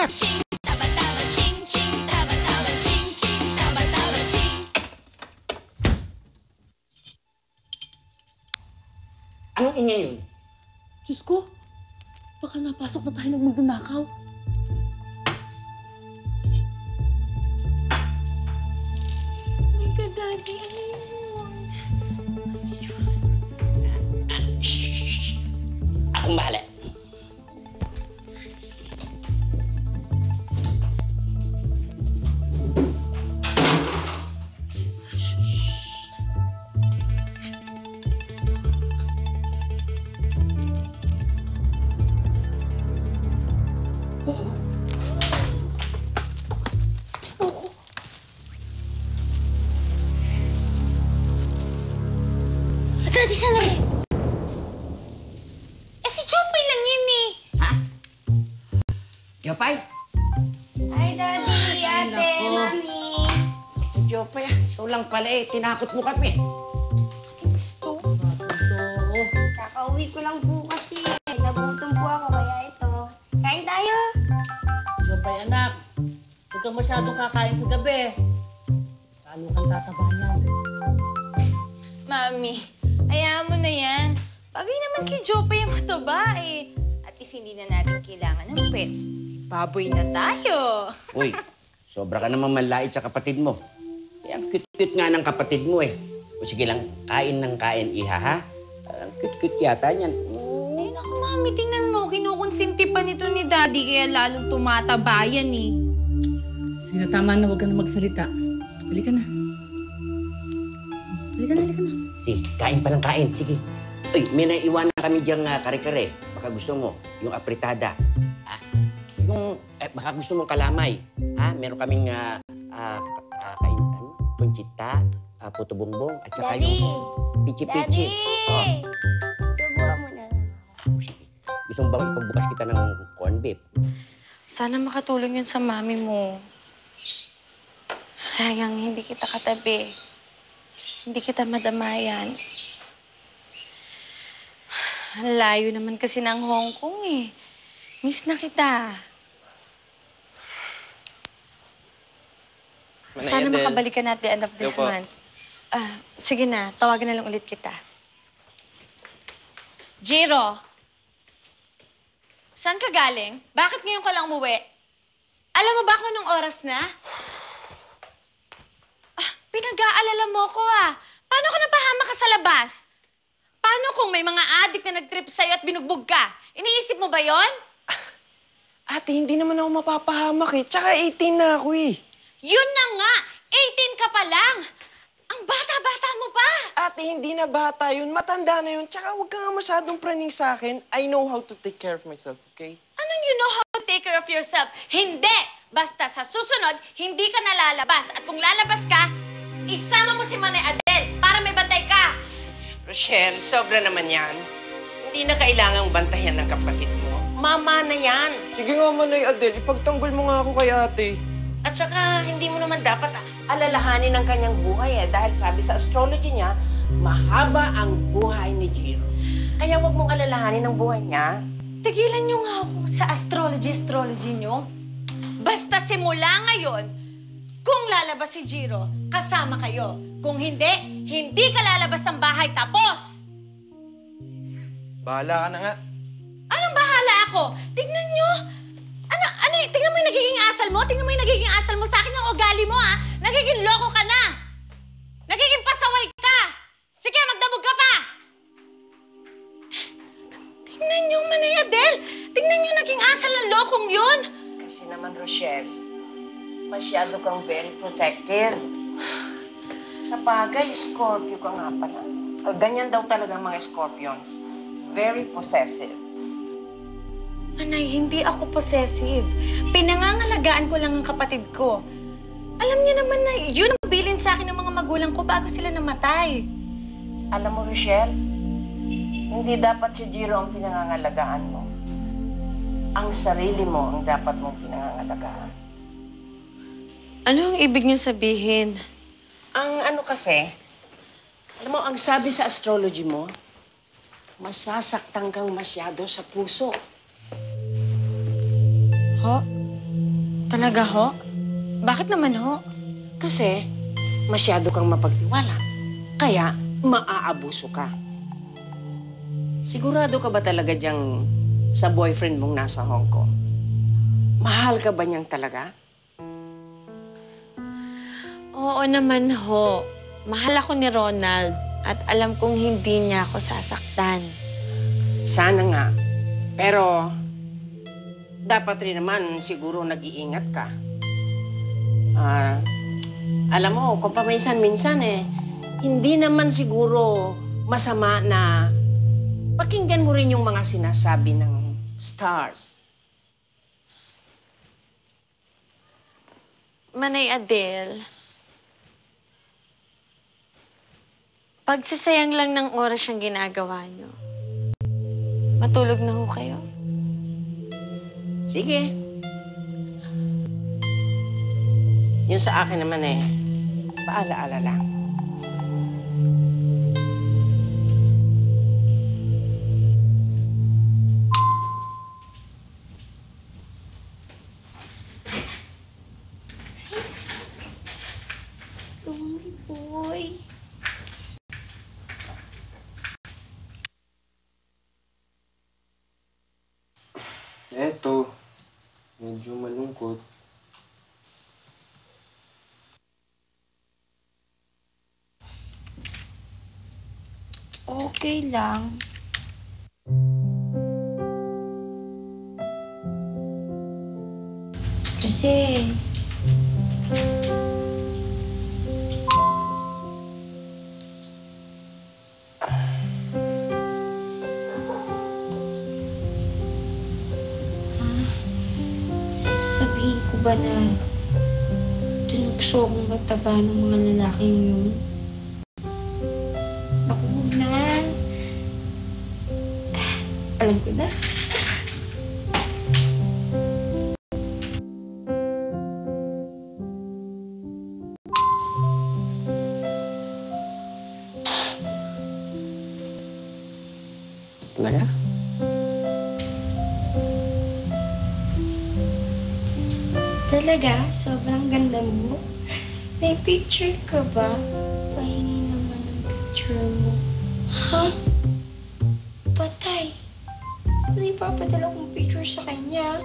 batak! Anong ingay yun? Diyos ko, baka napasok na tayo ng magnanakaw. My God, Daddy, ano yun? Shhh! Akong bahala. Daddy, sandali! Si Jopay lang yun eh! Ha? Jopay? Hi, Daddy, Ate, Mami! Jopay, ikaw lang pala eh. Tinakot mo kami. Gusto? Kakauwi ko lang po kasi. Nagutom po ako, kaya ito. Kain tayo! Jopay, anak. Huwag kang masyadong kakain sa gabi. Lalo kang tataba niyan. Mami, hayaan mo na yan. Bagay naman kay Jopay yung mataba eh. At least hindi na natin kailangan ng pet. Baboy na tayo! Uy, sobra ka naman manlait sa kapatid mo. Eh, ang cute-cute nga ng kapatid mo eh. O sige lang, kain ng kain, iha, ha? Ang cute-cute yata niyan. Ay, naku, Mami, tingnan mo. Kinukonsinti pa nito ni Daddy kaya lalong tumataba yan eh. Sige na, tama na. Huwag ka na magsalita. Halika na. Halika na, halika na. Sige, kain pa ng kain. Sige. Uy, may naiwanan kami diyang kare-kare. Baka gusto mo, yung apritada. Baka gusto mong kalamay. Ha? Meron kaming kunchita, puto bongbong, at saka Daddy! yung pichi-pichi. Daddy! Subuhan mo na lang. Gusto mo bang ipagbukas kita ng corn beef? Sana makatulong yun sa mami mo. Sayang, hindi kita katabi. Hindi kita madamayan. Ang layo naman kasi ng Hong Kong eh. Miss na kita. Sana makabalik ka na at the end of this month. Sige na, tawagan na lang ulit kita. Jiro! Saan ka galing? Bakit ngayon ka lang umuwi? Alam mo ba kung anong oras na? Pinag-aalala mo ko Paano ka napahama ka sa labas? Paano kung may mga adik na nag-trip sa'yo at binugbog ka? Iniisip mo ba yon? Ate, hindi naman ako mapapahamak eh. Tsaka 18 na ako eh. Yun na nga! 18 ka pa lang! Ang bata-bata mo pa! Ate, hindi na bata yun. Matanda na yun. Tsaka huwag ka nga masyadong praning sa akin. I know how to take care of myself, okay? Anong you know how to take care of yourself? Hindi! Basta sa susunod, hindi ka nalalabas. At kung lalabas ka, isama mo si Manay Adel para may bantay ka. Rochelle, sobra naman yan. Hindi na kailangang bantayan ng kapatid mo. Mama na yan. Sige nga, Manay Adel. Ipagtanggol mo nga ako kay ate. At saka, hindi mo naman dapat alalahanin ang kanyang buhay dahil sabi sa astrology niya, mahaba ang buhay ni Jiro. Kaya wag mong alalahanin ang buhay niya. Tigilan niyo nga ako sa astrology niyo. Basta simula ngayon, kung lalabas si Jiro, kasama kayo. Kung hindi, hindi ka lalabas ng bahay tapos! Bahala ka na nga. Anong bahala ako? Tingnan niyo! Tingnan mo yung nagiging asal mo? Tingnan mo yung nagiging asal mo sa akin yung ugali mo, Nagiging loko ka na! Nagiging pasaway ka! Sige, magdamog ka pa! Tingnan niyo, Manay Adel! Tingnan niyo naging asal ng lokong yun! Kasi naman, Rochelle, masyado kang very protective. Sa bagay, Scorpio ka nga pala. Ganyan daw talaga ang mga Scorpions. Very possessive. Manay, hindi ako possessive. Pinangangalagaan ko lang ang kapatid ko. Alam niyo naman na yun ang bilin sa akin ng mga magulang ko bago sila namatay. Alam mo, Rochelle, hindi dapat si Jiro ang pinangangalagaan mo. Ang sarili mo ang dapat mong pinangangalagaan. Ano ang ibig niyo sabihin? Ang ano kasi, alam mo, ang sabi sa astrology mo, masasaktan kang masyado sa puso. Ha? Talaga ho? Bakit naman ho? Kasi masyado kang mapagtiwala. Kaya maaabuso ka. Sigurado ka ba talaga diyang sa boyfriend mong nasa Hong Kong? Mahal ka ba niyang talaga? Oo naman ho. Mahal ako ni Ronald at alam kong hindi niya ako sasaktan. Sana nga. Pero dapat rin naman siguro nag-iingat ka. Alam mo, kung paminsan-minsan hindi naman siguro masama na pakinggan mo rin yung mga sinasabi ng stars. Manay Adele, pagsasayang lang ng oras yung ginagawa niyo. Matulog na ho kayo. Sige. Yung sa akin naman paalaala lang. Tony boy. Eto, medyo malungkot. Okay lang. Kasi... sasabihin ko ba na tunukso akong mataba ng mga lalaking yun? Naku, huwag na. Alam ko na. Talaga? Talaga? Sobrang ganda mo. May picture ka ba? Pahingi naman ang picture mo. Ha? Patay. May papadala kong picture sa kanya.